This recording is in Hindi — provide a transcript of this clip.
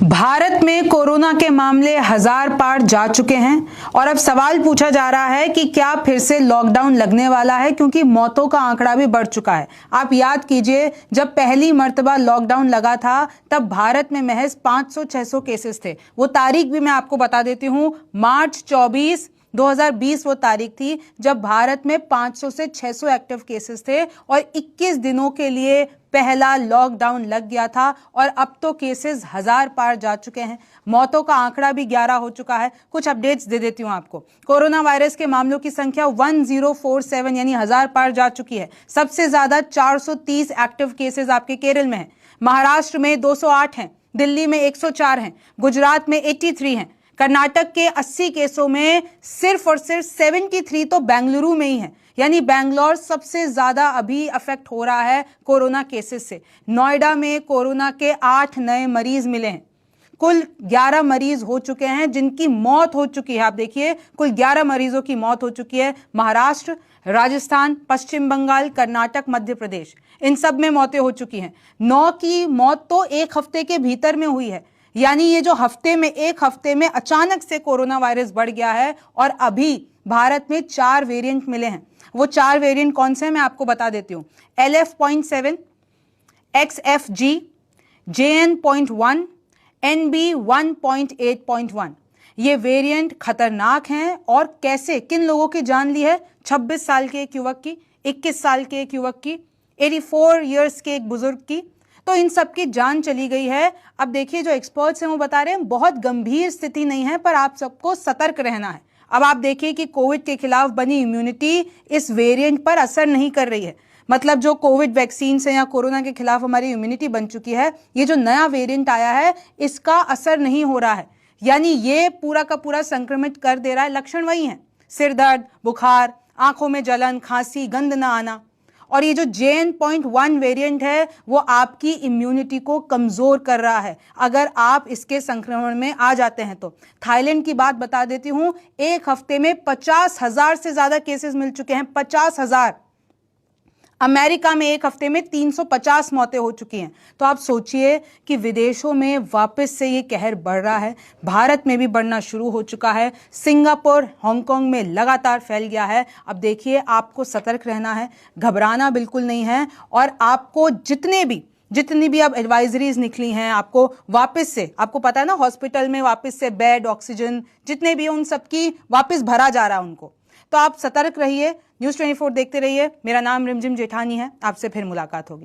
भारत में कोरोना के मामले 1000 पार जा चुके हैं और अब सवाल पूछा जा रहा है कि क्या फिर से लॉकडाउन लगने वाला है, क्योंकि मौतों का आंकड़ा भी बढ़ चुका है। आप याद कीजिए, जब पहली मर्तबा लॉकडाउन लगा था तब भारत में महज 500-600 केसेस थे। वो तारीख भी मैं आपको बता देती हूँ, मार्च 24 2020 वो तारीख थी जब भारत में 500 से 600 एक्टिव केसेस थे और 21 दिनों के लिए पहला लॉकडाउन लग गया था और अब तो केसेस 1000 पार जा चुके हैं। मौतों का आंकड़ा भी 11 हो चुका है। कुछ अपडेट्स दे देती हूं आपको। कोरोना वायरस के मामलों की संख्या 1047 यानी 1000 पार जा चुकी है। सबसे ज्यादा 430 एक्टिव केसेस आपके केरल में हैं, महाराष्ट्र में 208 हैं, दिल्ली में 104 हैं, गुजरात में 83 हैं, कर्नाटक के 80 केसों में सिर्फ और सिर्फ 73 तो बेंगलुरु में ही है, यानी बैंगलोर सबसे ज्यादा अभी अफेक्ट हो रहा है कोरोना केसेस से। नोएडा में कोरोना के 8 नए मरीज मिले हैं। कुल 11 मरीज हो चुके हैं जिनकी मौत हो चुकी है। आप देखिए, कुल 11 मरीजों की मौत हो चुकी है। महाराष्ट्र, राजस्थान, पश्चिम बंगाल, कर्नाटक, मध्य प्रदेश, इन सब में मौतें हो चुकी हैं। 9 की मौत तो एक हफ्ते के भीतर में हुई है, यानी ये जो एक हफ्ते में अचानक से कोरोना वायरस बढ़ गया है। और अभी भारत में 4 वेरिएंट मिले हैं। वो 4 वेरिएंट कौन से हैं मैं आपको बता देती हूं। LF.7, XFG, JN.1, NB.1.8.1। ये वेरिएंट खतरनाक हैं। और कैसे, किन लोगों की जान ली है? 26 साल के एक युवक की, 21 साल के एक युवक की, 84 ईयर्स के एक बुजुर्ग की, तो इन सब की जान चली गई है। अब देखिए, जो एक्सपर्ट्स हैं वो बता रहे हैं बहुत गंभीर स्थिति नहीं है, पर आप सबको सतर्क रहना है। अब आप देखिए कि कोविड के खिलाफ बनी इम्यूनिटी इस वेरिएंट पर असर नहीं कर रही है। मतलब जो कोविड वैक्सीन से या कोरोना के खिलाफ हमारी इम्यूनिटी बन चुकी है, ये जो नया वेरिएंट आया है इसका असर नहीं हो रहा है, यानी ये पूरा का पूरा संक्रमित कर दे रहा है। लक्षण वही हैं, सिर दर्द, बुखार, आंखों में जलन, खांसी, गंध ना आना। और ये जो JN.1 वेरिएंट है वो आपकी इम्यूनिटी को कमजोर कर रहा है अगर आप इसके संक्रमण में आ जाते हैं तो। थाईलैंड की बात बता देती हूं, एक हफ्ते में 50,000 से ज्यादा केसेस मिल चुके हैं, 50,000। अमेरिका में एक हफ्ते में 350 मौतें हो चुकी हैं। तो आप सोचिए कि विदेशों में वापस से ये कहर बढ़ रहा है, भारत में भी बढ़ना शुरू हो चुका है। सिंगापुर, हांगकांग में लगातार फैल गया है। अब देखिए, आपको सतर्क रहना है, घबराना बिल्कुल नहीं है। और आपको जितनी भी अब एडवाइजरीज निकली हैं, आपको वापस से, आपको पता है ना, हॉस्पिटल में वापस से बेड, ऑक्सीजन जितने भी उन सबकी वापस भरा जा रहा है उनको। तो आप सतर्क रहिए, न्यूज़ 24 देखते रहिए। मेरा नाम रिमझिम जेठानी है। आपसे फिर मुलाकात होगी।